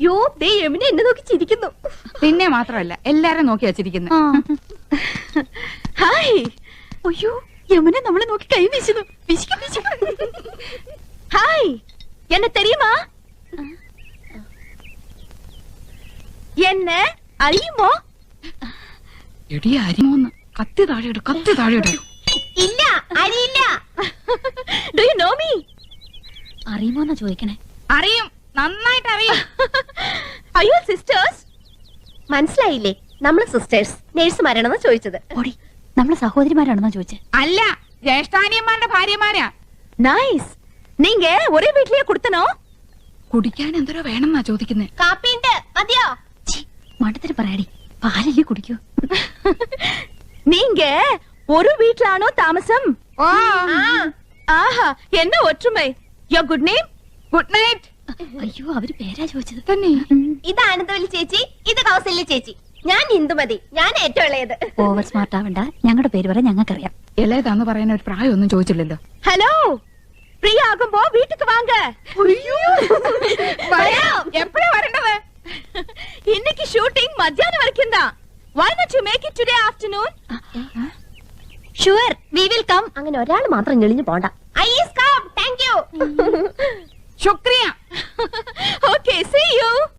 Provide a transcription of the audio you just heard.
യോ ദേ യമുന എന്നെ നോക്കി ചിരിക്കുന്നു. പിന്നെ മാത്രമല്ല എല്ലാരും നോക്കി വച്ചിരിക്കുന്നു. ഹായ്. അയ്യോ യമുന നമ്മളെ നോക്കി കൈ വീശുന്നു. ഹായ് എന്നെ തെരിയുമാ? എന്നെ അറിയുമോ? എടി അരിമോന്ന് കത്തി താഴെയിട്, കത്തി താഴെയിട്. ഇല്ല അറിയില്ല. Do you know me? അറിയുമോന്നാ ചോദിക്കണേ. അറിയും, നന്നായിട്ട് അറിയും. അയ്യോ സിസ്റ്റേഴ്സ്. മനസ്സിലായില്ലേ? നമ്മള് സിസ്റ്റേഴ്സ് നേഴ്സുമാരാണെന്ന് ചോദിച്ചത്. ഓടി, നമ്മളെ സഹോദരിമാരാണെന്നാ ചോദിച്ചേ. അല്ല, ജ്യേഷ്ഠാനിയന്മാരുടെ ഭാര്യമാരാ. നൈസ്. നീങ്ക ഒരേ വീട്ടിലേ കൊടുത്തനോ? കുടിക്കാൻ എന്തോരോ വേണമെന്നാ ചോദിക്കുന്നേ. കാപ്പിണ്ട് മതിയോ? മണ്ടത്തിന് പറയാടി, പാലല്ലേ കുടിക്കൂ. നീങ്ക ഒരു വീട്ടിലാണോ താമസം? ആഹാ എന്നെ ഒറ്റുമൈ. Your good name? Good night. അയ്യോ, അവര് പേരാ ചോദിച്ചത്. തന്നെ ഇത് ആനന്ദവല്ലി ചേച്ചി, ഇത് കൗസല്യ ചേച്ചി. ഞാൻ ഇന്ദുമതി, ഞാൻ ഏറ്റവും ഇളയത്. ഓവർ സ്മാർട്ട് ആവണ്ട, ഞങ്ങളുടെ പേര് വരെ ഞങ്ങൾക്കറിയാം. ഇളയതാന്ന് പറയാൻ ഒരു പ്രായമൊന്നും ചോദിച്ചില്ലല്ലോ. ഹലോ, ഫ്രീ ആകുമ്പോ വീട്ടിക്ക് വാങ്ക. എപ്പോഴാ വരേണ്ടത്? ഇന്നക്ക് ഷൂട്ടിംഗ് മധ്യാഹ്നം വരയ്ക്കും. Why not you make it today afternoon? Sure, we will come. അങ്ങനെ ഒരാൾ മാത്രം ഞെളിഞ്ഞു പോണ്ട. I is come. Thank you. ശുക്രിയ. Okay, see you.